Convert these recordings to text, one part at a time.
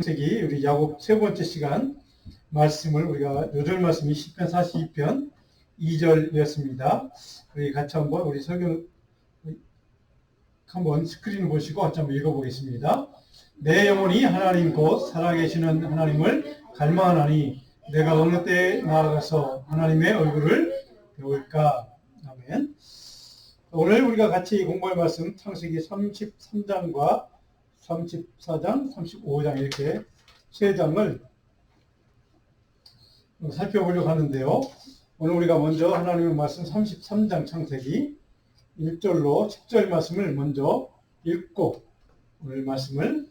책이 우리 야곱 세 번째 시간 말씀을 우리가 요절 말씀이 시편 42편 2절이었습니다. 우리 같이 한번 우리 설교 한번 스크린 보시고 같이 한번 읽어보겠습니다. 내 영혼이 하나님 곧 살아계시는 하나님을 갈망하나니 내가 어느 때에 나아가서 하나님의 얼굴을 배울까. 아멘. 오늘 우리가 같이 공부할 말씀 창세기 33장과 34장, 35장 이렇게 세 장을 살펴보려고 하는데요. 오늘 우리가 먼저 하나님의 말씀 33장 창세기 1절로 10절 말씀을 먼저 읽고 오늘 말씀을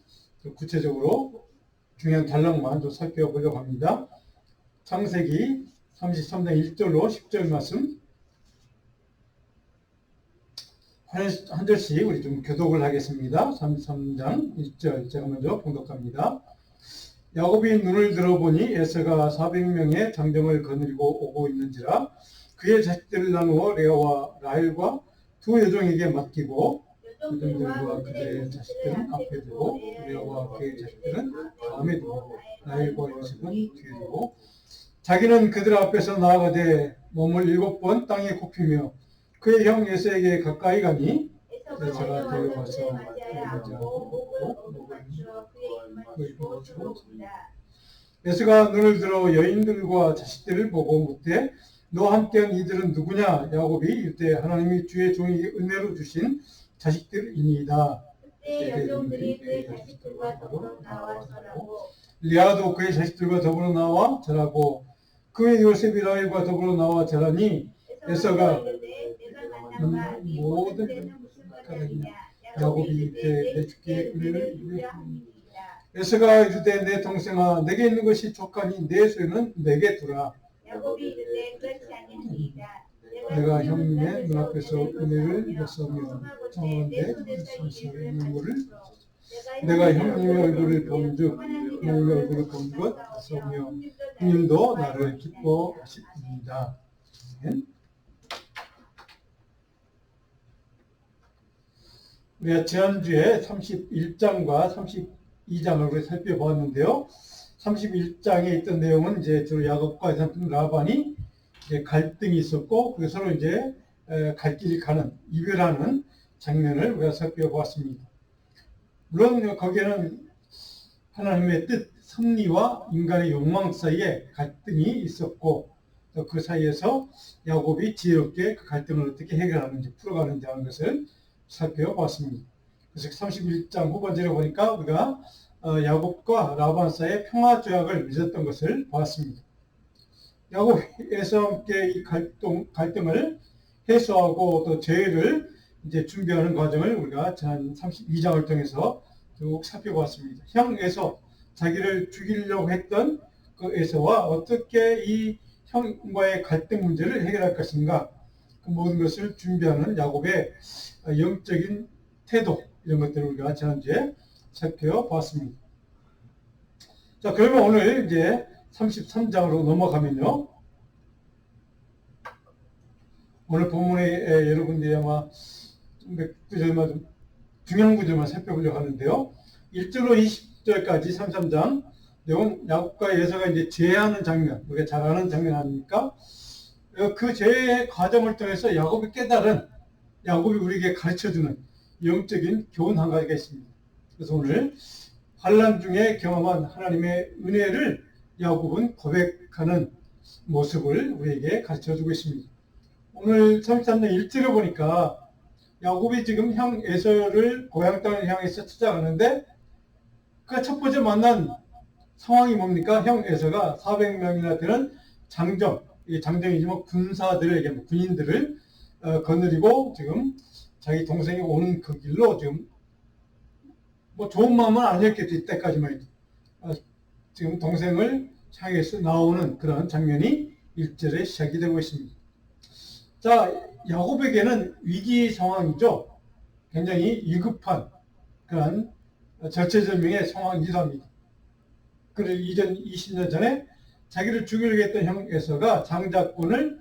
구체적으로 중요한 단락만 좀 살펴보려고 합니다. 창세기 33장 1절로 10절 말씀 한 절씩 우리 좀 교독을 하겠습니다. 33장 1절 제가 먼저 봉독합니다. 야곱이 눈을 들어보니 에서가 400명의 장정을 거느리고 오고 있는지라 그의 자식들을 나누어 레아와 라헬과 두 여종에게 맡기고 여종들과 그의 자식들은 앞에 두고 레아와 그의 자식들은 다음에 두고 라헬과 요셉은 뒤에 두고 자기는 그들 앞에서 나아가되 몸을 7번 땅에 굽히며 그의 형 에서에게 가까이 가니 에서가 데려와서 에서가 눈을 들어 여인들과 자식들을 보고 묻되 너와 함께한 이들은 누구냐? 야곱이 이르되 하나님이 주의 종에게 은혜로 주신 자식들이니이다. 그때 여종들이 그의 자식들과 더불어 나와 절하고 레아도 그의 자식들과 더불어 나와 절하고 그의 요셉이 라헬과 더불어 나와 절하니 에서가 모든 야곱이 이때 내 주께 은혜를 입으리이다. 에서가 이르되 내 동생아 내게 있는 것이 족하니 내 소유는 내게 두라. 야곱이 이르되 그렇지 아니니이다. 내가 형님의 눈앞에서 은혜를 입었으며 청하건대 선생의 눈물을 내가 형님의 얼굴을 본즉 형님의 얼굴을 본 것 같으며 형님도 나를 기뻐하십니다. 우리가 지난주에 31장과 32장을 살펴보았는데요. 31장에 있던 내용은 이제 주로 야곱과 삼촌 라반이 이제 갈등이 있었고, 그 서로 이제 갈 길이 가는, 이별하는 장면을 우리가 살펴보았습니다. 물론 거기에는 하나님의 뜻, 섭리와 인간의 욕망 사이에 갈등이 있었고, 또 그 사이에서 야곱이 지혜롭게 그 갈등을 어떻게 해결하는지, 풀어가는지 하는 것을 살펴보았습니다. 그래서 31장 후반절에 보니까 우리가 야곱과 라반 사이의 평화 조약을 맺었던 것을 보았습니다. 야곱이 에서와 함께 이 갈등을 해소하고 또 재회를 이제 준비하는 과정을 우리가 지난 32장을 통해서 쭉 살펴보았습니다. 형 에서 자기를 죽이려고 했던 그 에서와 어떻게 이 형과의 갈등 문제를 해결할 것인가, 그 모든 것을 준비하는 야곱의 영적인 태도, 이런 것들을 우리가 지난주에 살펴보았습니다. 자, 그러면 오늘 이제 33장으로 넘어가면요. 오늘 본문에 여러분들이 아마 몇 구절만 좀 중요한 구절만 살펴보려고 하는데요. 1절로 20절까지 33장 내용은 야곱과 에서가 이제 재회하는 장면, 우리가 잘 아는 장면 아닙니까? 그 재회 과정을 통해서 야곱이 깨달은, 야곱이 우리에게 가르쳐주는 영적인 교훈 한 가지가 있습니다. 그래서 오늘 환난 중에 경험한 하나님의 은혜를 야곱은 고백하는 모습을 우리에게 가르쳐주고 있습니다. 오늘 33장 1절을 보니까 야곱이 지금 형 에서를 고향 땅을 향해서 찾아가는데 그 첫 번째 만난 상황이 뭡니까? 형 에서가 400명이나 되는 장정, 장정이지만 군사들에게, 군인들을 거느리고 지금 자기 동생이 오는 그 길로 지금 뭐 좋은 마음은 아니었겠죠. 이때까지만 지금 동생을 향해서 나오는 그런 장면이 1절에 시작이 되고 있습니다. 자, 야곱에게는 위기 상황이죠. 굉장히 위급한 그런 절체절명의 상황이기도 합니다. 그리고 이전 20년 전에 자기를 죽이려고 했던 형 에서가 장자권을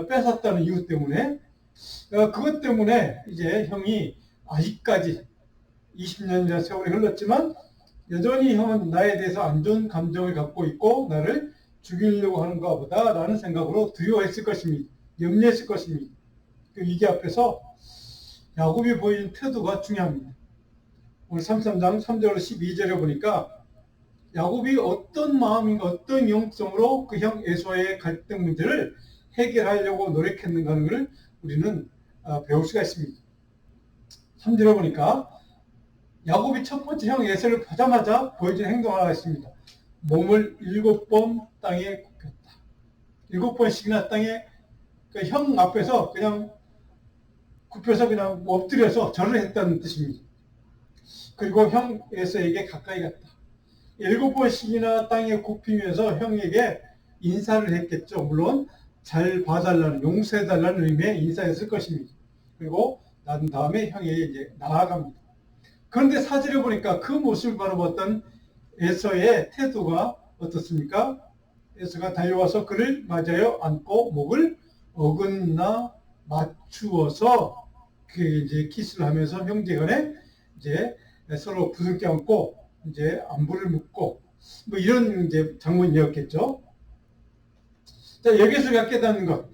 뺏었다는 이유 때문에 그것 때문에 이제 형이 아직까지 20년이나 세월이 흘렀지만 여전히 형은 나에 대해서 안 좋은 감정을 갖고 있고 나를 죽이려고 하는가 보다 라는 생각으로 두려워했을 것입니다. 염려했을 것입니다. 그 위기 앞에서 야곱이 보이는 태도가 중요합니다. 오늘 33장 3절로 12절에 보니까 야곱이 어떤 마음인가 어떤 영성으로 그 형 에서의 갈등 문제를 해결하려고 노력했는가 하는 것을 우리는 배울 수가 있습니다. 3절에 보니까 야곱이 첫 번째 형 에서를 보자마자 보여준 행동 하나가 있습니다. 몸을 7번 땅에 굽혔다. 7번씩이나 땅에 그 형 앞에서 그냥 굽혀서 그냥 엎드려서 절을 했다는 뜻입니다. 그리고 형 에서에게 가까이 갔다. 7번씩이나 땅에 굽히면서 형에게 인사를 했겠죠. 물론 잘 봐달라는, 용서해달라는 의미의 인사였을 것입니다. 그리고 난 다음에 형에게 이제 나아갑니다. 그런데 사진을 보니까 그 모습을 바라봤던 에서의 태도가 어떻습니까? 에서가 달려와서 그를 맞아요 안고 목을 어긋나 맞추어서 그 이제 키스를 하면서 형제간에 이제 서로 부둥켜 안고 이제 안부를 묻고 뭐 이런 이제 장면이었겠죠. 자, 여기서 우리가 깨닫는 것,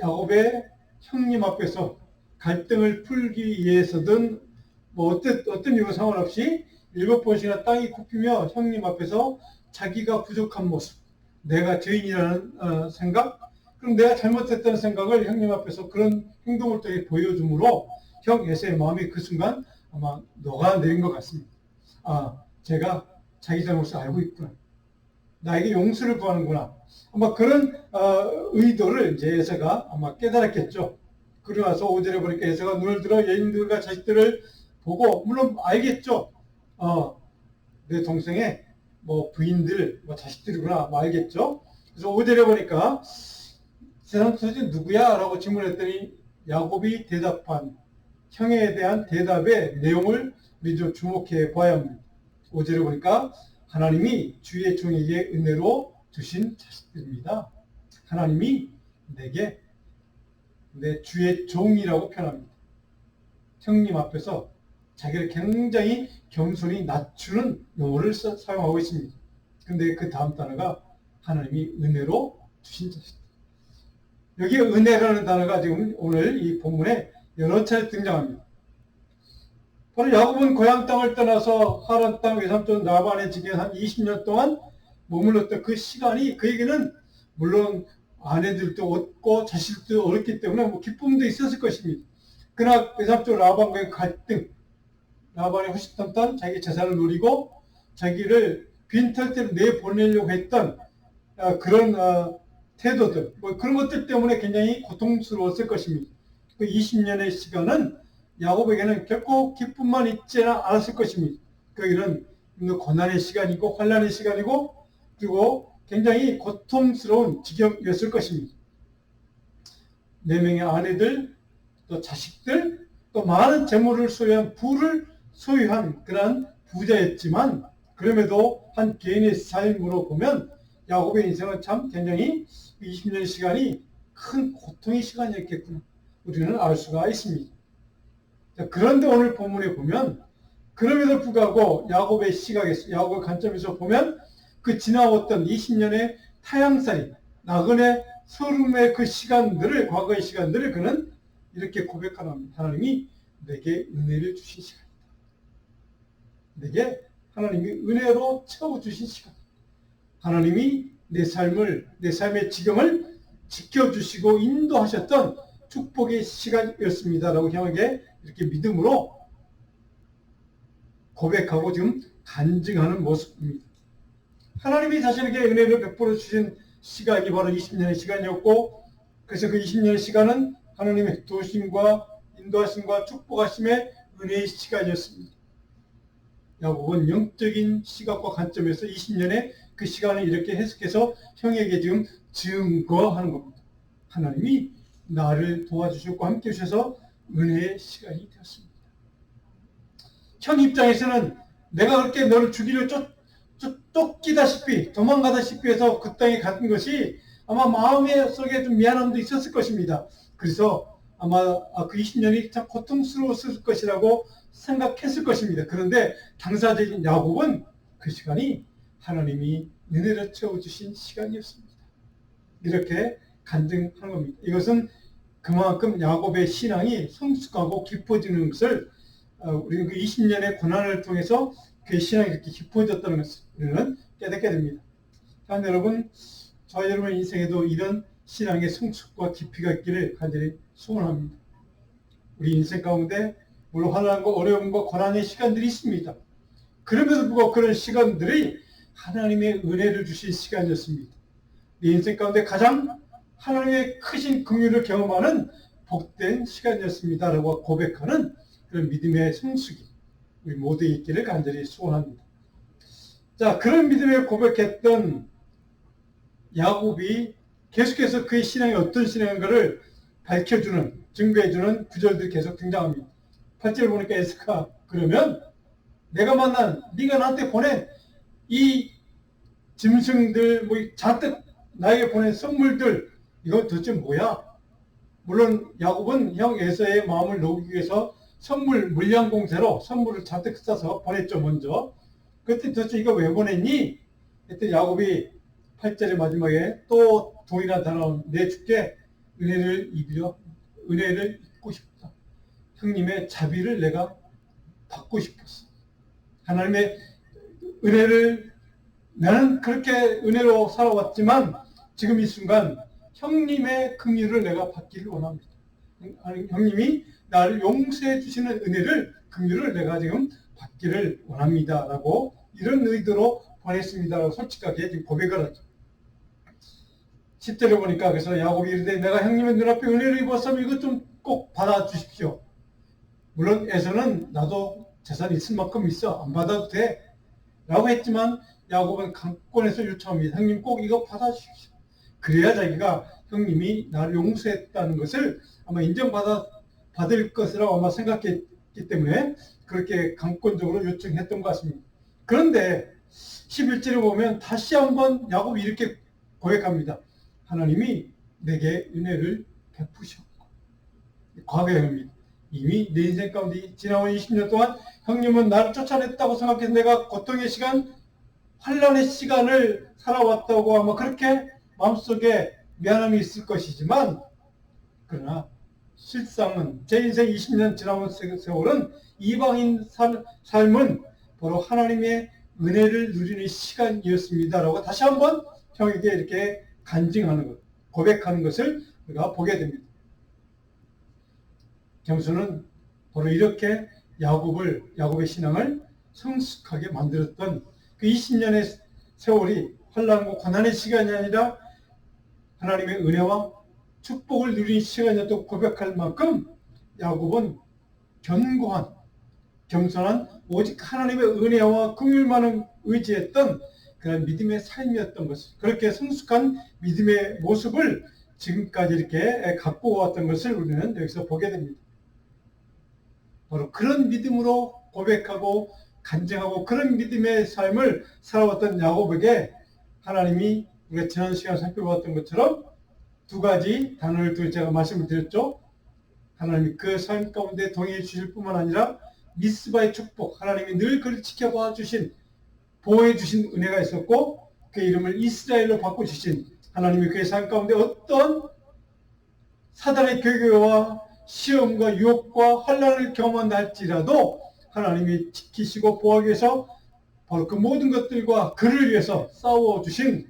야곱의 형님 앞에서 갈등을 풀기 위해서든 뭐 어떤 이유 상관없이 7번씩이나 땅이 굽히며 형님 앞에서 자기가 부족한 모습, 내가 죄인이라는 생각, 그럼 내가 잘못했다는 생각을 형님 앞에서 그런 행동을 통해 보여줌으로 형 에서의 마음이 그 순간 아마 녹아내린 것 같습니다. 아, 제가 자기 잘못을 알고 있구나. 나에게 용서를 구하는구나. 아마 그런 의도를 이제 에서가 아마 깨달았겠죠. 그러고 나서 5절에 보니까 에서가 눈을 들어 여인들과 자식들을 보고 물론 알겠죠. 내 동생의 뭐 부인들, 뭐 자식들이구나 뭐 알겠죠. 그래서 5절에 보니까 세상 도대체 누구야? 라고 질문했더니 야곱이 대답한 형에 대한 대답의 내용을 우리 좀 주목해 봐야 합니다. 5절에 보니까 하나님이 주의 종에게 은혜로 주신 자식들입니다. 하나님이 내게 내 주의 종이라고 표현합니다. 형님 앞에서 자기를 굉장히 겸손히 낮추는 용어를 사용하고 있습니다. 그런데 그 다음 단어가 하나님이 은혜로 주신 자식들. 여기에 은혜라는 단어가 지금 오늘 이 본문에 여러 차례 등장합니다. 바로 야곱은 고향 땅을 떠나서 하란 땅 외삼촌 라반의 집에 한 20년 동안 머물렀던 그 시간이 그에게는 물론 아내들도 없고 자식들도 어렸기 때문에 뭐 기쁨도 있었을 것입니다. 그러나 외삼촌 라반과의 갈등, 라반이 호시탐탐 자기 재산을 누리고 자기를 빈털터로 내보내려고 했던 그런 태도들, 뭐 그런 것들 때문에 굉장히 고통스러웠을 것입니다. 그 20년의 시간은 야곱에게는 결코 기쁨만 있지는 않았을 것입니다. 거기는 고난의 시간이고 환난의 시간이고 그리고 굉장히 고통스러운 지경이었을 것입니다. 4명의 아내들, 또 자식들, 또 많은 재물을 소유한 부를 소유한 그러한 부자였지만 그럼에도 한 개인의 삶으로 보면 야곱의 인생은 참 굉장히 20년의 시간이 큰 고통의 시간이었겠구나. 우리는 알 수가 있습니다. 자, 그런데 오늘 본문에 보면 그럼에도 불구하고 야곱의 시각에서 야곱의 관점에서 보면 그 지나왔던 20년의 타향살이 나그네 서름의 그 시간들을 과거의 시간들을 그는 이렇게 고백하는 하나님이 내게 은혜를 주신 시간이다. 내게 하나님이 은혜로 채워주신 시간. 하나님이 내 삶의 지경을 지켜주시고 인도하셨던 축복의 시간이었습니다라고 형에게 이렇게 믿음으로 고백하고 지금 간증하는 모습입니다. 하나님이 자신에게 은혜를 베풀어 주신 시간이 바로 20년의 시간이었고 그래서 그 20년의 시간은 하나님의 도우심과 인도하심과 축복하심의 은혜의 시간이었습니다. 야곱은 영적인 시각과 관점에서 20년의 그 시간을 이렇게 해석해서 형에게 지금 증거하는 겁니다. 하나님이 나를 도와주셨고 함께 해주셔서 은혜의 시간이 되었습니다. 형 입장에서는 내가 그렇게 너를 죽이려 쫓기다시피 도망가다시피 해서 그 땅에 갔던 것이 아마 마음의 속에 좀 미안함도 있었을 것입니다. 그래서 아마 그 20년이 참 고통스러웠을 것이라고 생각했을 것입니다. 그런데 당사자인 야곱은 그 시간이 하나님이 은혜로 채워주신 시간이었습니다. 이렇게 간증하는 겁니다. 이것은 그만큼 야곱의 신앙이 성숙하고 깊어지는 것을 우리는 그 20년의 고난을 통해서 그의 신앙이 이렇게 깊어졌다는 것을 우리는 깨닫게 됩니다. 자, 여러분, 저와 여러분의 인생에도 이런 신앙의 성숙과 깊이가 있기를 간절히 소원합니다. 우리 인생 가운데 물론 환난과 어려움과 고난의 시간들이 있습니다. 그럼에도 불구하고 그런 시간들이 하나님의 은혜를 주신 시간이었습니다. 내 인생 가운데 가장 하나님의 크신 긍휼을 경험하는 복된 시간이었습니다라고 고백하는 그런 믿음의 성숙이 우리 모두에 있기를 간절히 소원합니다. 자, 그런 믿음을 고백했던 야곱이 계속해서 그의 신앙이 어떤 신앙인가를 밝혀주는, 증거해주는 구절들이 계속 등장합니다. 8절 보니까 에스카, 그러면 내가 만난, 네가 나한테 보낸 이 짐승들, 잔뜩 나에게 보낸 선물들, 이건 도대체 뭐야? 물론 야곱은 형 에서의 마음을 녹이기 위해서 선물 물량공세로 선물을 잔뜩 싸서 보냈죠, 먼저. 그때 도대체 이거 왜 보냈니? 그때 야곱이 8절의 마지막에 또 동일한 단어, 내 주께 은혜를 입고 싶다. 형님의 자비를 내가 받고 싶었어. 하나님의 은혜를, 나는 그렇게 은혜로 살아왔지만 지금 이 순간 형님의 긍휼을 내가 받기를 원합니다. 형님이 나를 용서해 주시는 은혜를, 긍휼을 내가 지금 받기를 원합니다. 라고 이런 의도로 보냈습니다. 라고 솔직하게 지금 고백을 하죠. 10절에 보니까 그래서 야곱이 이르되 내가 형님의 눈앞에 은혜를 입었으면 이것 좀 꼭 받아주십시오. 물론 에서는 나도 재산이 있을 만큼 있어. 안 받아도 돼. 라고 했지만 야곱은 강권에서 요청합니다. 형님 꼭 이거 받아주십시오. 그래야 자기가 형님이 나를 용서했다는 것을 아마 받을 것이라고 아마 생각했기 때문에 그렇게 강권적으로 요청했던 것 같습니다. 그런데 11절에 보면 다시 한번 야곱이 이렇게 고백합니다. 하나님이 내게 은혜를 베푸셨고, 과거형입니다. 이미 내 인생 가운데 지나온 20년 동안 형님은 나를 쫓아냈다고 생각해서 내가 고통의 시간, 환난의 시간을 살아왔다고 아마 그렇게 마음속에 미안함이 있을 것이지만, 그러나 실상은 제 인생 20년 지나온 세월은 이방인 삶은 바로 하나님의 은혜를 누리는 시간이었습니다라고 다시 한번 형에게 이렇게 간증하는 것, 고백하는 것을 우리가 보게 됩니다. 경수는 바로 이렇게 야곱의 신앙을 성숙하게 만들었던 그 20년의 세월이 환난과 고난의 시간이 아니라 하나님의 은혜와 축복을 누리는 시간이었다고 고백할 만큼 야곱은 견고한, 겸손한 오직 하나님의 은혜와 긍휼만을 의지했던 그런 믿음의 삶이었던 것을, 그렇게 성숙한 믿음의 모습을 지금까지 이렇게 갖고 왔던 것을 우리는 여기서 보게 됩니다. 바로 그런 믿음으로 고백하고 간증하고 그런 믿음의 삶을 살아왔던 야곱에게 하나님이 우리가 지난 시간 살펴봤던 것처럼 두 가지 단어를 또 제가 말씀을 드렸죠. 하나님이 그 삶 가운데 동의해 주실 뿐만 아니라 미스바의 축복, 하나님이 늘 그를 지켜봐 주신, 보호해 주신 은혜가 있었고, 그 이름을 이스라엘로 바꿔주신 하나님이 그의 삶 가운데 어떤 사단의 교교와 시험과 유혹과 환난을 경험한다 할지라도 하나님이 지키시고 보호하기 위해서 바로 그 모든 것들과 그를 위해서 싸워주신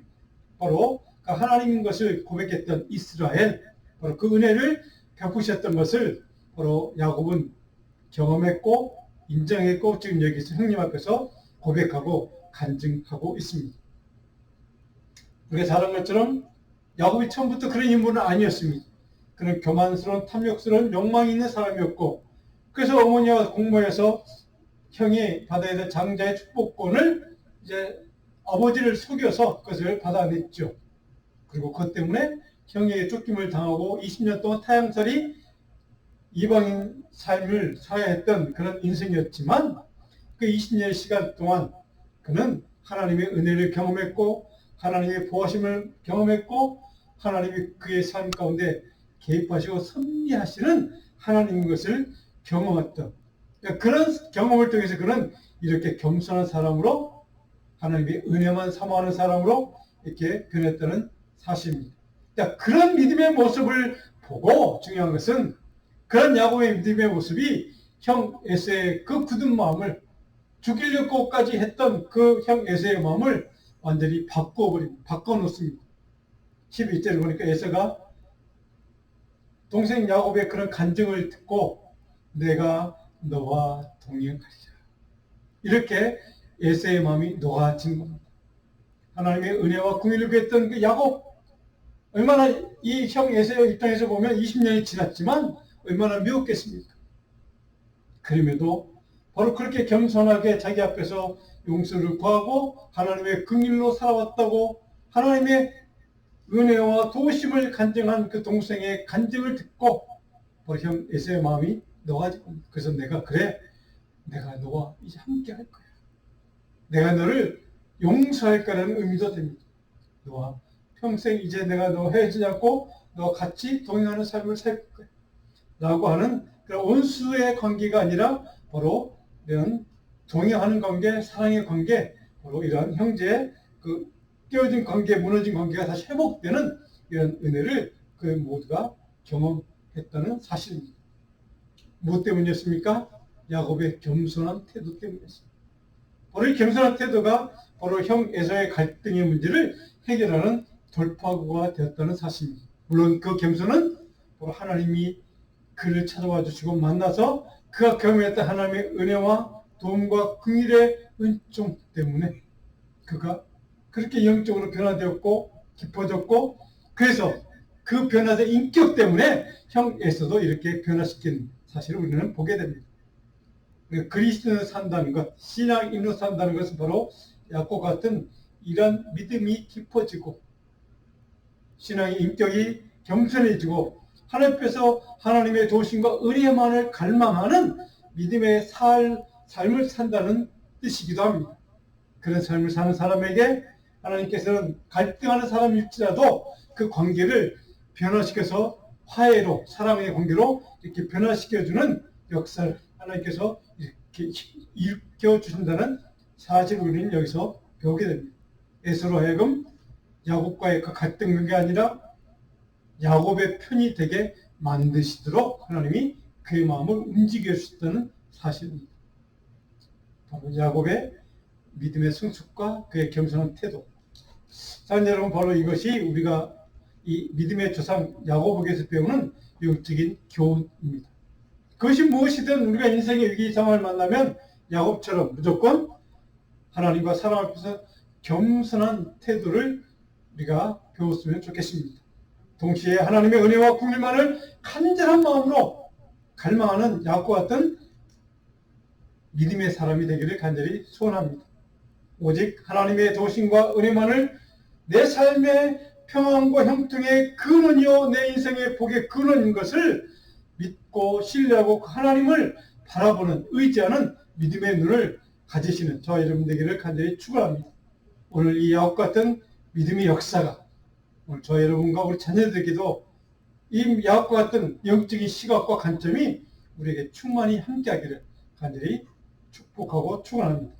바로 그 하나님인 것을 고백했던 이스라엘, 바로 그 은혜를 베푸셨던 것을 바로 야곱은 경험했고 인정했고 지금 여기서 형님 앞에서 고백하고 간증하고 있습니다. 우리가 잘 아는 것처럼 야곱이 처음부터 그런 인물은 아니었습니다. 그는 교만스러운 탐욕스러운 욕망이 있는 사람이었고, 그래서 어머니와 공모해서 형이 받아야 될 장자의 축복권을 이제 아버지를 속여서 그것을 받아냈죠. 그리고 그것 때문에 형에게 쫓김을 당하고 20년 동안 타향살이 이방인 삶을 살아야 했던 그런 인생이었지만, 그 20년의 시간 동안 그는 하나님의 은혜를 경험했고 하나님의 보호하심을 경험했고 하나님이 그의 삶 가운데 개입하시고 섭리하시는 하나님인 것을 경험했던, 그러니까 그런 경험을 통해서 그는 이렇게 겸손한 사람으로 하나님의 은혜만 사모하는 사람으로 이렇게 변했다는 사실입니다. 그러니까 그런 믿음의 모습을 보고 중요한 것은 그런 야곱의 믿음의 모습이 형 에서의 그 굳은 마음을 죽이려고까지 했던 그 형 에서의 마음을 완전히 바꿔놓습니다. 12절을 보니까 에서가 동생 야곱의 그런 간증을 듣고 내가 너와 동행하리라. 이렇게 에서의 마음이 녹아진 겁니다. 하나님의 은혜와 긍휼을 구했던 그 야곱, 얼마나 이 형 에서의 입장에서 보면 20년이 지났지만 얼마나 미웠겠습니까? 그럼에도 바로 그렇게 겸손하게 자기 앞에서 용서를 구하고 하나님의 긍휼로 살아왔다고 하나님의 은혜와 도우심을 간증한 그 동생의 간증을 듣고 바로 형 에서의 마음이 녹아지고, 그래서 내가 너와 이제 함께 할 거야. 내가 너를 용서할 거라는 의미도 됩니다. 너와 평생 이제 내가 너 헤어지지 않고 너와 같이 동행하는 삶을 살 거야. 라고 하는 그런 원수의 관계가 아니라 바로 이런 동행하는 관계, 사랑의 관계, 바로 이런 형제의 그 깨어진 관계, 무너진 관계가 다시 회복되는 이런 은혜를 그 모두가 경험했다는 사실입니다. 무엇 때문이었습니까? 야곱의 겸손한 태도 때문이었습니다. 바로 이 겸손한 태도가 바로 형 에서의 갈등의 문제를 해결하는 돌파구가 되었다는 사실입니다. 물론 그 겸손은 바로 하나님이 그를 찾아와 주시고 만나서 그가 경험했던 하나님의 은혜와 도움과 긍휼의 은총 때문에 그가 그렇게 영적으로 변화되었고 깊어졌고, 그래서 그 변화된 인격 때문에 형 에서도 이렇게 변화시킨 사실을 우리는 보게 됩니다. 그리스도인으로 산다는 것, 신앙인으로 산다는 것은 바로 야곱 같은 이런 믿음이 깊어지고 신앙의 인격이 겸손해지고 하나님 앞에서 하나님의 도우심과 은혜만을 갈망하는 믿음의 삶을 산다는 뜻이기도 합니다. 그런 삶을 사는 사람에게 하나님께서는 갈등하는 사람일지라도 그 관계를 변화시켜서 화해로, 사랑의 관계로 이렇게 변화시켜주는 역사를 하나님께서 이렇게 일으켜주신다는 사실을 우리는 여기서 배우게 됩니다. 에서로 하여금 야곱과의 그 갈등 관계 아니라 야곱의 편이 되게 만드시도록 하나님이 그의 마음을 움직여 주셨다는 사실입니다. 바로 야곱의 믿음의 성숙과 그의 겸손한 태도. 자, 여러분, 바로 이것이 우리가 이 믿음의 조상 야곱에게서 배우는 영적인 교훈입니다. 그것이 무엇이든 우리가 인생의 위기 상황을 만나면 야곱처럼 무조건 하나님과 사람 앞에서 겸손한 태도를 우리가 배웠으면 좋겠습니다. 동시에 하나님의 은혜와 긍휼만을 간절한 마음으로 갈망하는 야곱과 같은 믿음의 사람이 되기를 간절히 소원합니다. 오직 하나님의 도우심과 은혜만을 내 삶의 평안과 형통의 근원이요 내 인생의 복의 근원인 것을 믿고 신뢰하고 하나님을 바라보는, 의지하는 믿음의 눈을 가지시는 저와 여러분 되기를 간절히 축원합니다. 오늘 이 야곱 같은 믿음의 역사가 오늘 저와 여러분과 우리 자녀들에게도 이 야곱과 같은 영적인 시각과 관점이 우리에게 충만히 함께하기를 간절히 축복하고 축원합니다.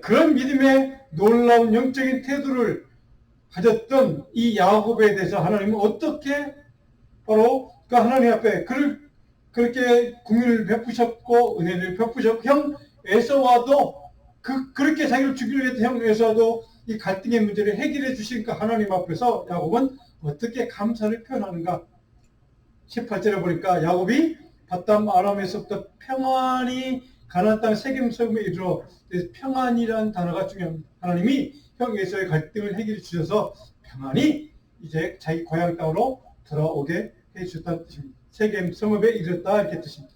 그런 믿음의 놀라운 영적인 태도를 가졌던 이 야곱에 대해서 하나님은 어떻게 바로 그 하나님 앞에 그를 그렇게 긍휼을 베푸셨고 은혜를 베푸셨고 형 에서와도 그렇게 자기를 죽이려 했던 형 에서와도 이 갈등의 문제를 해결해 주시니까 하나님 앞에서 야곱은 어떻게 감사를 표현하는가. 18절에 보니까 야곱이 바담 아람에서부터 평안히 가나안 땅 세겜 섬에 이르러, 평안이라는 단어가 중요합니다. 하나님이 형 에서의 갈등을 해결해 주셔서 평안히 이제 자기 고향 땅으로 돌아오게 해 주셨다는 뜻입니다. 세겜 성읍에 이르렀다 이렇게 뜻입니다.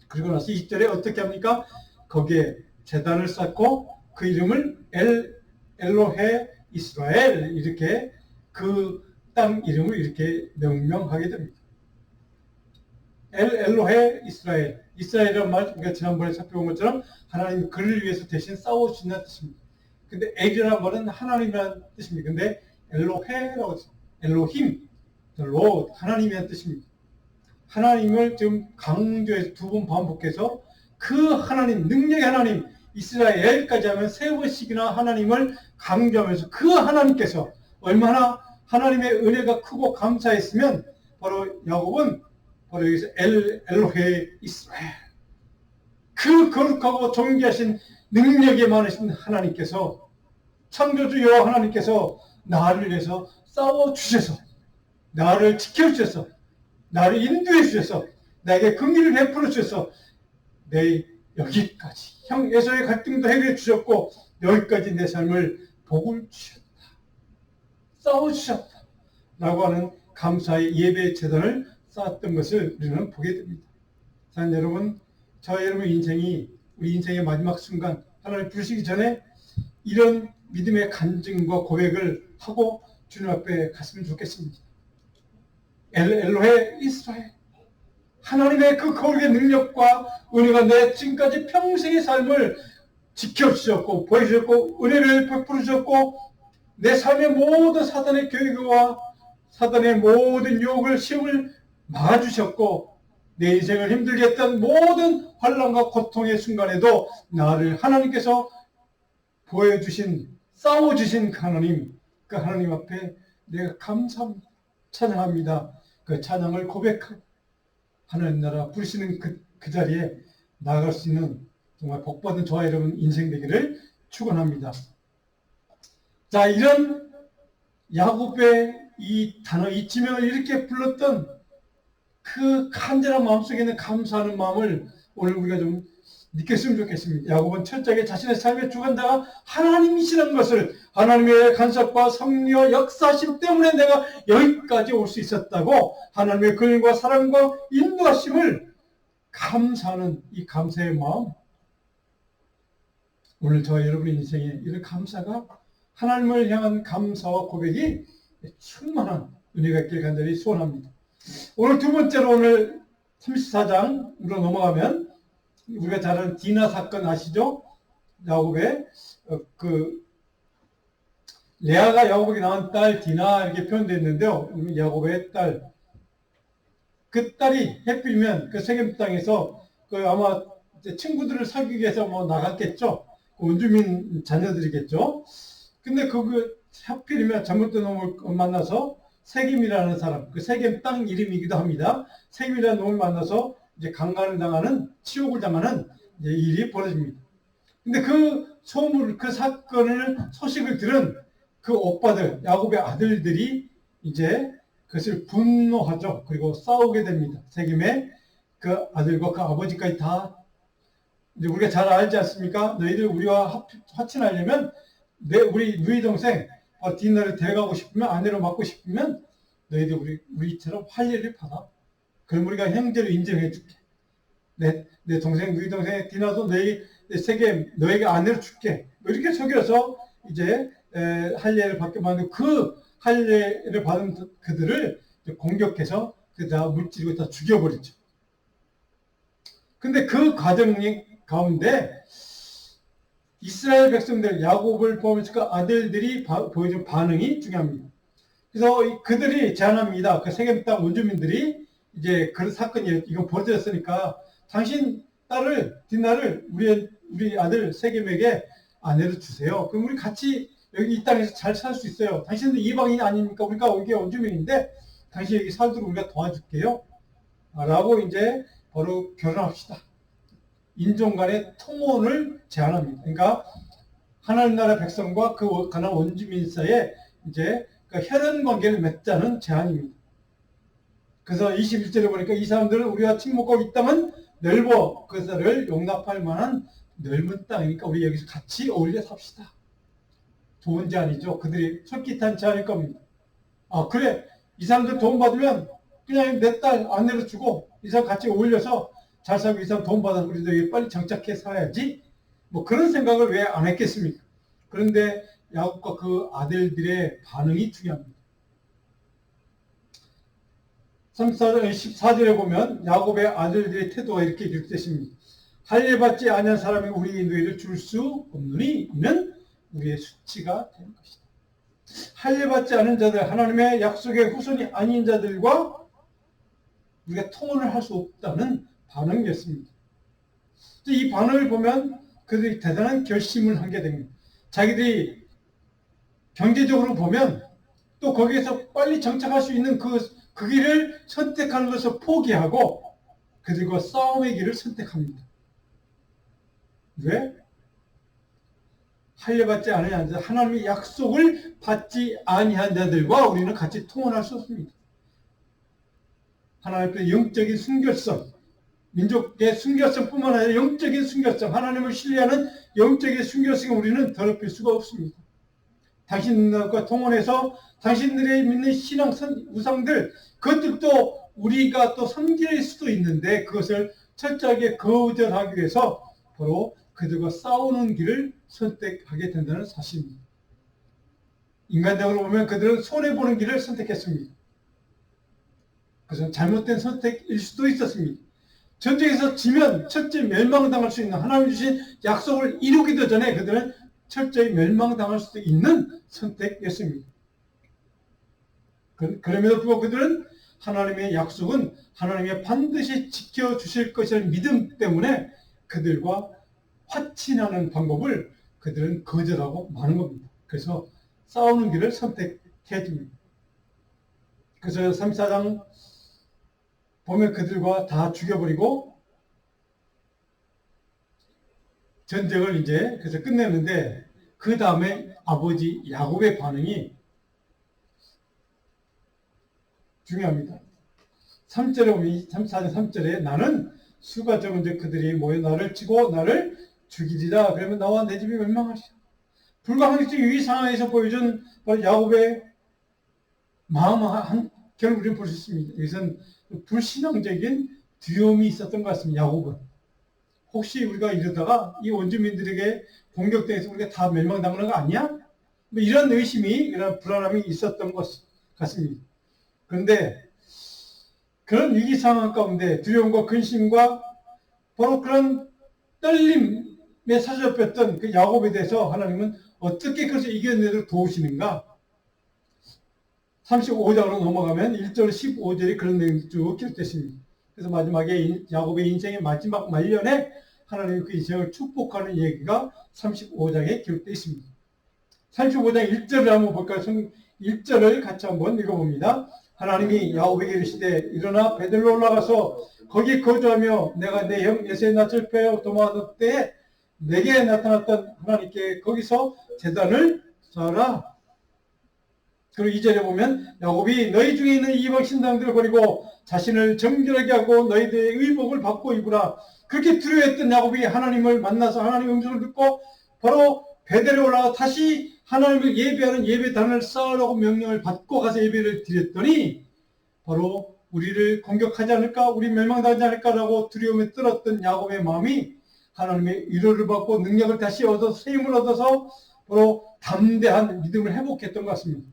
그리고 나서 20절에 어떻게 합니까? 거기에 제단을 쌓고 그 이름을 엘로헤 이스라엘, 이렇게 그 땅 이름을 이렇게 명명하게 됩니다. 엘로헤 이스라엘, 이스라엘이라는 말 우리가 지난번에 살펴본 것처럼 하나님 그를 위해서 대신 싸워주신다는 뜻입니다. 근데 엘이라는 말은 하나님이라는 뜻입니다. 근데 엘로헤라고 했습니다. 엘로힘, 로 하나님이라는 뜻입니다. 하나님을 지금 강조해서 두 번 반복해서 그 하나님, 능력의 하나님, 이스라엘까지 하면 세 번씩이나 하나님을 강조하면서 그 하나님께서 얼마나 하나님의 은혜가 크고 감사했으면 바로 야곱은 바로 여기서 엘로헤 이스라엘, 그 거룩하고 존귀하신 능력이 많으신 하나님께서, 창조주 여호와 하나님께서 나를 위해서 싸워주셔서, 나를 지켜주셔서, 나를 인도해 주셔서, 나에게 긍휼을 베풀어 주셔서 내 여기까지 형 에서의 갈등도 해결해 주셨고 여기까지 내 삶을 복을 주셨다, 싸워주셨다 라고 하는 감사의 예배 재단을 쌓았던 것을 우리는 보게 됩니다. 자, 여러분, 저와 여러분 인생이, 우리 인생의 마지막 순간 하나님 부르시기 전에 이런 믿음의 간증과 고백을 하고 주님 앞에 갔으면 좋겠습니다. 엘로헤 이스라엘, 하나님의 그 거룩의 능력과 은혜가 내 지금까지 평생의 삶을 지켜주셨고 보여주셨고 은혜를 베풀어 주셨고 내 삶의 모든 사단의 교육과 사단의 모든 유혹을 시험을 막아주셨고 내 인생을 힘들게 했던 모든 환난과 고통의 순간에도 나를 하나님께서 보여주신, 싸워주신 하나님, 그 하나님 앞에 내가 감사합니다, 찬양합니다. 그 찬양을 고백하고 하나님 나라 부르시는 그 자리에 나아갈 수 있는 정말 복받은 저와 여러분 인생 되기를 축원합니다. 자, 이런 야곱의 이 단어, 이 지명을 이렇게 불렀던 그 간절한 마음속에 있는 감사하는 마음을 오늘 우리가 좀 느꼈으면 좋겠습니다. 야곱은 철저하게 자신의 삶의 주관자가 하나님이시라는 것을, 하나님의 간섭과 섭리와 역사심 때문에 내가 여기까지 올 수 있었다고 하나님의 긍휼과 사랑과 인도하심을 감사하는 이 감사의 마음, 오늘 저와 여러분의 인생에 이런 감사가, 하나님을 향한 감사와 고백이 충만한 은혜가 있길 간절히 소원합니다. 오늘 두 번째로, 오늘 34장으로 넘어가면 우리가 잘 아는 디나 사건 아시죠? 야곱의 레아가 야곱에게 낳은 딸 디나 이렇게 표현되어 있는데요. 야곱의 딸, 그 딸이 해필이면 그 세겜 땅에서 아마 친구들을 사귀기 위해서 나갔겠죠. 원주민 자녀들이겠죠. 근데 하필이면 잘못된 놈을 만나서 세겜이라는 사람, 그 세겜 땅 이름이기도 합니다. 세겜이라는 놈을 만나서 이제 강간을 당하는, 치욕을 당하는 이제 일이 벌어집니다. 근데 그 소식을 들은 그 오빠들, 야곱의 아들들이 이제 그것을 분노하죠. 그리고 싸우게 됩니다. 세겜의 그 아들과 그 아버지까지 다. 이제 우리가 잘 알지 않습니까? 너희들 우리와 화친하려면 우리 누이 동생 디나를 데려가고 싶으면, 아내로 맡고 싶으면 너희들 우리처럼 할례를 받아. 그럼 우리가 형제로 인정해 줄게. 내 동생, 누이 동생 디나도 세겜 너에게 아내로 줄게. 이렇게 속여서 이제 할례를 받게 만들고, 그 할례를 받은 그들을 공격해서 다 물질이고 다 죽여버리죠. 근데 그 과정 가운데 이스라엘 백성들, 야곱을 보면서 그 아들들이 보여준 반응이 중요합니다. 그래서 그들이 제안합니다. 그 세겜 땅 원주민들이 이제 그 사건이 이거 벌어졌으니까 당신 딸을, 디나를 우리 아들 세겜에게 아내로 주세요. 그럼 우리 같이 여기 이 땅에서 잘 살 수 있어요. 당신도 이방인이 아닙니까? 우리가 여기 원주민인데 당신 여기 살도록 우리가 도와줄게요. 라고 이제 바로 결혼합시다. 인종 간의 통혼을 제안합니다. 그러니까 하나님 나라 백성과 그 가나안 원주민 사이에 이제 그 혈연 관계를 맺자는 제안입니다. 그래서 21절에 보니까 이 사람들은 우리가 침묵하고 이 땅은 넓어 그들을 용납할 만한 넓은 땅이니까 우리 여기서 같이 어울려 삽시다. 좋은 제안이죠. 그들이 솔깃한 제안일 겁니다. 그래, 이 사람들 돈 받으면 그냥 내 딸 아내로 주고 이 사람 같이 어울려서 잘 살고 이 사람 돈 받아서 우리도 여기 빨리 정착해 살아야지. 그런 생각을 왜 안 했겠습니까? 그런데 야곱과 그 아들들의 반응이 중요합니다. 14절에 보면 야곱의 아들들의 태도가 이렇게 기록되십니다. 할례받지 아니한 사람이 우리 너희를 줄 수 없느니 이는 우리의 수치가 되는 것이다. 할례받지 않은 자들, 하나님의 약속의 후손이 아닌 자들과 우리가 통혼을 할 수 없다는 반응이었습니다. 이 반응을 보면 그들이 대단한 결심을 하게 됩니다. 자기들이 경제적으로 보면 또 거기에서 빨리 정착할 수 있는 그 길을 선택하는 것을 포기하고 그들과 싸움의 길을 선택합니다. 왜? 할례받지 않은 자, 하나님의 약속을 받지 아니한 자들과 우리는 같이 통혼할 수 없습니다. 하나님의 영적인 순결성, 민족의 순결성뿐만 아니라 영적인 순결성, 하나님을 신뢰하는 영적인 순결성을 우리는 더럽힐 수가 없습니다. 당신들과 통혼해서 당신들의 믿는 신앙 우상들, 그것들도 우리가 또 섬길 수도 있는데 그것을 철저하게 거절하기 위해서 바로 그들과 싸우는 길을 선택하게 된다는 사실입니다. 인간적으로 보면 그들은 손해보는 길을 선택했습니다. 그것은 잘못된 선택일 수도 있었습니다. 전쟁에서 지면 철저히 멸망당할 수 있는 하나님 주신 약속을 이루기도 전에 그들은 철저히 멸망당할 수도 있는 선택이었습니다. 그럼에도 불구하고 그들은 하나님의 약속은 하나님이 반드시 지켜주실 것이라는 믿음 때문에 그들과 화친하는 방법을 그들은 거절하고 마는 겁니다. 그래서 싸우는 길을 선택해 줍니다. 그래서 34장 보면 그들과 다 죽여버리고 전쟁을 이제 그래서 끝냈는데 그 다음에 아버지 야곱의 반응이 중요합니다. 3절에 보면 34장 3절에 나는 수가 적은 즉 그들이 모여 나를 치고 나를 죽이리라. 그러면 나와 내 집이 멸망하리라. 불가항력적인 이 상황에서 보여준 야곱의 마음 한결 우리는 볼 수 있습니다. 여기서는 불신앙적인 두려움이 있었던 것 같습니다. 야곱은. 혹시 우리가 이러다가 이 원주민들에게 공격당해서 우리가 다 멸망당하는 거 아니야? 뭐 이런 의심이, 이런 불안함이 있었던 것 같습니다. 그런데 그런 위기 상황 가운데 두려움과 근심과 바로 그런 떨림에 사로잡혔던 그 야곱에 대해서 하나님은 어떻게 그것을 이겨내도록 도우시는가? 35장으로 넘어가면 1절 15절이 그런 내용이 쭉 기록됐습니다. 그래서 마지막에 야곱의 인생의 마지막 말년에 하나님이 그 인생을 축복하는 얘기가 35장에 기록되어 있습니다. 35장 1절을 한번 볼까요? 1절을 같이 한번 읽어봅니다. 하나님이 야곱에게 이르시되 일어나 베들로 올라가서 거기 거주하며 내가 내 형 에서의 낯을 빼어 도망하던 때에 내게 나타났던 하나님께 거기서 제단을 쌓아라. 그리고 2절에 보면 야곱이 너희 중에 있는 이방 신당들을 버리고 자신을 정결하게 하고 너희들의 의복을 받고 입으라. 그렇게 두려워했던 야곱이 하나님을 만나서 하나님의 음성을 듣고 바로 베델에 올라가 다시 하나님을 예배하는 예배단을 쌓으라고 명령을 받고 가서 예배를 드렸더니 바로 우리를 공격하지 않을까, 우리 멸망당하지 않을까라고 두려움에 떨었던 야곱의 마음이 하나님의 위로를 받고 능력을 다시 얻어서 새 힘을 얻어서 바로 담대한 믿음을 회복했던 것 같습니다.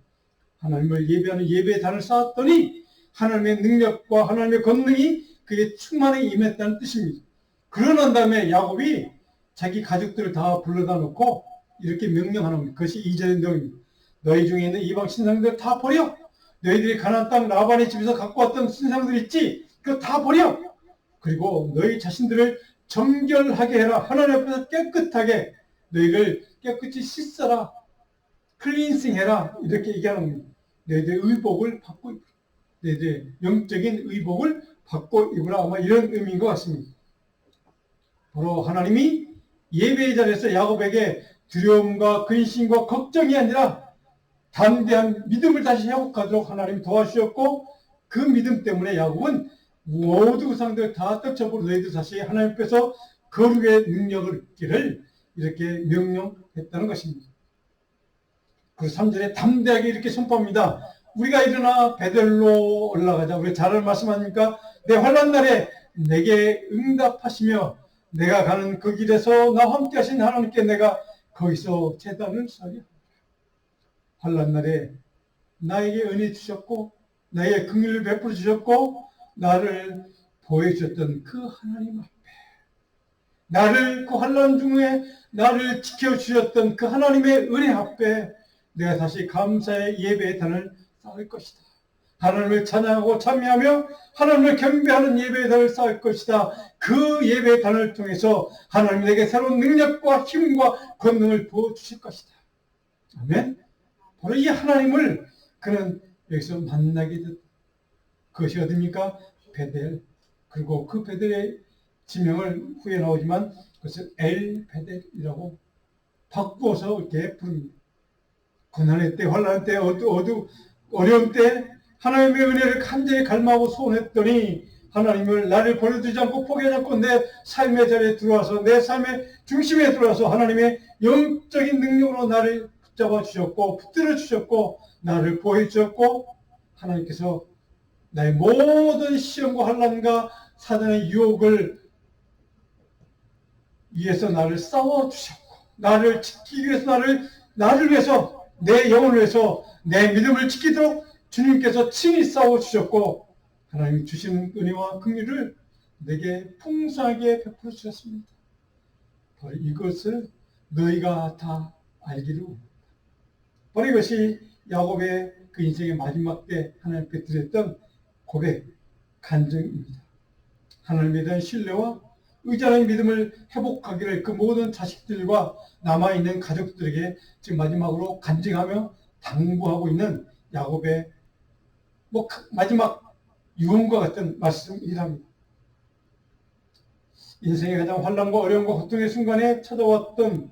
하나님을 예배하는 예배단을 쌓았더니 하나님의 능력과 하나님의 권능이 그게 충만하게 임했다는 뜻입니다. 그러난 다음에 야곱이 자기 가족들을 다 불러다 놓고 이렇게 명령하는 겁니다. 그것이 2절의 내용입니다. 너희 중에 있는 이방 신상들 다 버려. 너희들이 가나안 땅 라반의 집에서 갖고 왔던 신상들 있지? 그거 다 버려. 그리고 너희 자신들을 정결하게 해라. 하나님 앞에서 깨끗하게 너희를 깨끗이 씻어라. 클린싱 해라. 이렇게 얘기하는 겁니다. 너희들의 의복을 받고 입으라. 너희들의 영적인 의복을 받고 입으라. 아마 이런 의미인 것 같습니다. 바로 하나님이 예배의 자리에서 야곱에게 두려움과 근심과 걱정이 아니라 담대한 믿음을 다시 회복하도록 하나님이 도와주셨고 그 믿음 때문에 야곱은 모두 우상들 다 떨쳐버리고 너희들 다시 하나님 앞에서 거룩의 능력을 얻기를 이렇게 명령했다는 것입니다. 그리고 3절에 담대하게 이렇게 선포합니다. 우리가 일어나 베델로 올라가자. 우리 잘 말씀하니까 내 환난 날에 내게 응답하시며 내가 가는 그 길에서 나와 함께 하신 하나님께 내가 거기서 제단을 쌓으려. 환난 날에 나에게 은혜 주셨고 나에게 긍휼을 베풀어 주셨고 나를 보여주셨던 그 하나님 앞에 나를 그 환난 중에 나를 지켜주셨던 그 하나님의 은혜 앞에 내가 다시 감사의 예배의 단을 쌓을 것이다. 하나님을 찬양하고 찬미하며 하나님을 경배하는 예배를 쌓을 것이다. 그 예배단을 통해서 하나님이 내게 새로운 능력과 힘과 권능을 부어주실 것이다. 아멘. 바로 이 하나님을 그는 여기서 만나게 됐다. 그것이 어디입니까? 베델. 그리고 그 베델의 지명을 후에 나오지만 그것을 엘 베델이라고 바꾸어서 이렇게 부릅니다. 고난의 때, 환난의 때, 어려운 때 하나님의 은혜를 간절히 갈망하고 소원했더니 하나님을 나를 버려두지 않고 포기하지 않고 내 삶의 자리에 들어와서 내 삶의 중심에 들어와서 하나님의 영적인 능력으로 나를 붙잡아 주셨고 붙들어 주셨고 나를 보호해 주셨고 하나님께서 나의 모든 시험과 환난과 사단의 유혹을 위해서 나를 싸워 주셨고 나를 지키기 위해서 나를 위해서 내 영혼을 위해서 내 믿음을 지키도록 주님께서 친히 싸워 주셨고 하나님이 주시는 은혜와 긍휼을 내게 풍성하게 베풀어 주셨습니다. 바로 이것을 너희가 다 알기를 원합니다. 바로 이것이 야곱의 그 인생의 마지막 때 하나님께 드렸던 고백, 간증입니다. 하나님에 대한 신뢰와 의지하는 믿음을 회복하기를 그 모든 자식들과 남아있는 가족들에게 지금 마지막으로 간증하며 당부하고 있는 야곱의 마지막 유언과 같은 말씀이랍니다. 인생의 가장 환난과 어려움과 고통의 순간에 찾아왔던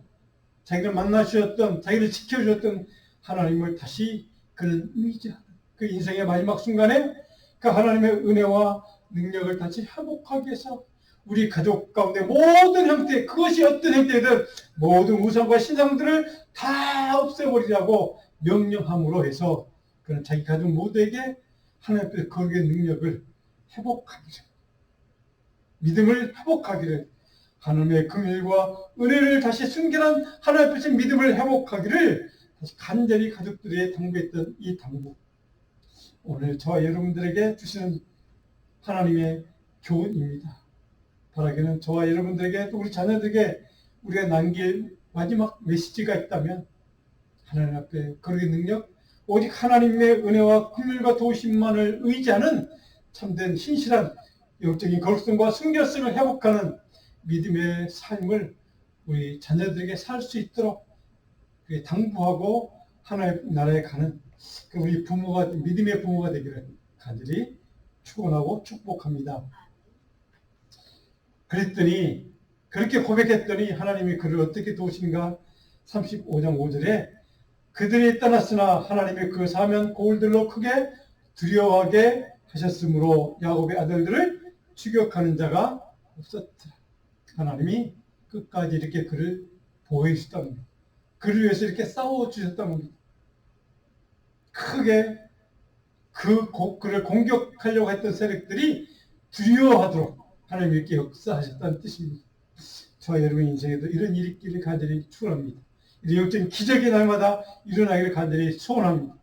자기를 만나주셨던 자기를 지켜주셨던 하나님을 다시 그는 의지하는 그 인생의 마지막 순간에 그 하나님의 은혜와 능력을 다시 회복하기 위해서 우리 가족 가운데 모든 형태 그것이 어떤 형태든 모든 우상과 신상들을 다 없애버리라고 명령함으로 해서 그는 자기 가족 모두에게 하나님께서 거기에 능력을 회복하기를 믿음을 회복하기를 하나님의 긍휼과 은혜를 다시 순결한 하나님 앞에서 믿음을 회복하기를 다시 간절히 가족들에게 당부했던 이 당부 오늘 저와 여러분들에게 주시는 하나님의 교훈입니다. 바라기는 저와 여러분들에게 또 우리 자녀들에게 우리가 남길 마지막 메시지가 있다면 하나님 앞에 거룩의 능력 오직 하나님의 은혜와 긍휼과 도우심만을 의지하는 참된 신실한 영적인 거룩성과 순결성을 회복하는 믿음의 삶을 우리 자녀들에게 살 수 있도록 당부하고 하나님 나라에 가는 우리 부모가 믿음의 부모가 되기를 간절히 축원하고 축복합니다. 그랬더니 그렇게 고백했더니 하나님이 그를 어떻게 도우신가 35장 5절에 그들이 떠났으나 하나님의 그 사면 고울들로 크게 두려워하게 하셨으므로 야곱의 아들들을 추격하는 자가 없었더라. 하나님이 끝까지 이렇게 그를 보호해 주셨다는 겁니다. 그를 위해서 이렇게 싸워주셨다는 겁니다. 크게 그를 공격하려고 했던 세력들이 두려워하도록 하나님이 이렇게 역사하셨다는 뜻입니다. 저와 여러분 인생에도 이런 일이 있기를 간절히 축원합니다. 이런 영적인 기적이 날마다 일어나기를 간절히 소원합니다.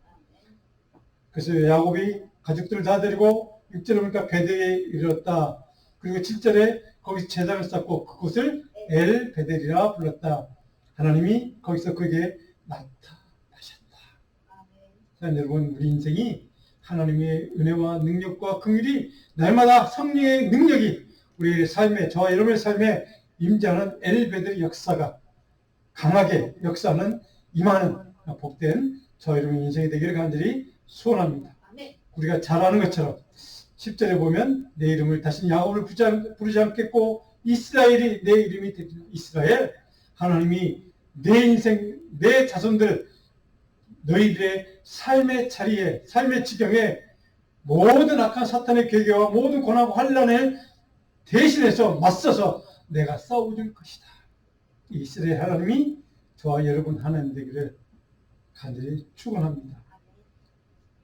그래서 야곱이 가족들을 다 데리고 6절에 보니까 베델에 이르렀다. 그리고 7절에 거기서 제단을 쌓고 그곳을 엘 베델이라 불렀다. 하나님이 거기서 그에게 나타나셨다. 자, 여러분 우리 인생이 하나님의 은혜와 능력과 긍휼이 날마다 성령의 능력이 우리 삶에 저와 여러분의 삶에 임재하는 엘 베델 역사가 강하게 역사는 임하는 복된 저 여러분 인생이 되기를 간절히 소원합니다. 우리가 잘 아는 것처럼 10절에 보면 내 이름을 다시 야곱을 부르지 않겠고 이스라엘이 내 이름이 되리라. 이스라엘 하나님이 내 인생 내 자손들 너희들의 삶의 자리에 삶의 지경에 모든 악한 사탄의 계계와 모든 고난과 환난을 대신해서 맞서서 내가 싸워줄 것이다. 이스라엘 하나님이 저와 여러분 하나님 되기를 간절히 축원합니다.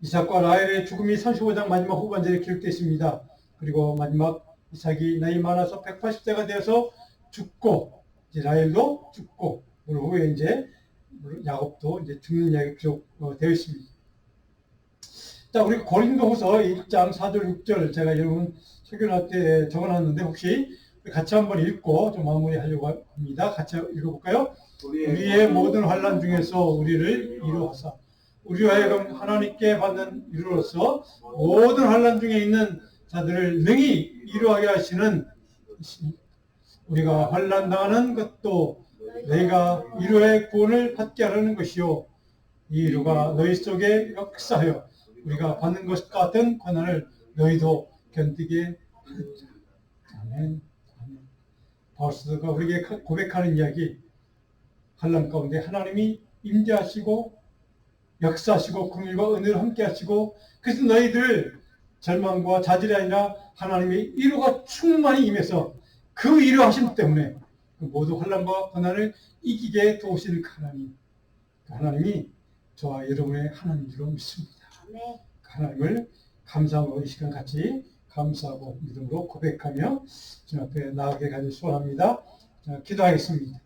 이삭과 라헬의 죽음이 35장 마지막 후반절에 기록되어 있습니다. 그리고 마지막 이삭이 나이 많아서 180세가 되어서 죽고 이제 라헬도 죽고 그 후에 이제 야곱도 이제 죽는 이야기가 기록되어 있습니다. 자, 우리 고린도후서 1장 4절 6절 제가 여러분 설교할 때 적어놨는데 혹시 같이 한번 읽고 좀 마무리하려고 합니다. 같이 읽어볼까요? 우리의 모든 환난 중에서 우리를 이루어서 우리로 하여금 하나님께 받는 이로써 모든 환난 중에 있는 자들을 능히 이루하게 하시는 우리가 환난 당하는 것도 너희가 이루의 구원을 받게 하려는 것이요 이 이루가 너희 속에 역사하여 우리가 받는 것 같은 고난을 너희도 견디게 하자. 아멘. 아멘. 바울사도가 우리에게 고백하는 이야기, 환난 가운데 하나님이 임재하시고 역사하시고 긍휼과 은혜로 함께하시고 그래서 너희들 절망과 자질이 아니라 하나님의 위로가 충만히 임해서 그 위로하심 때문에 모두 환난과 고난을 이기게 도우시는 하나님, 하나님이 저와 여러분의 하나님인 줄 믿습니다. 하나님을 감사하고 이 시간 같이 감사하고 믿음으로 고백하며 주님 앞에 나아가게 하길 소원합니다. 기도하겠습니다.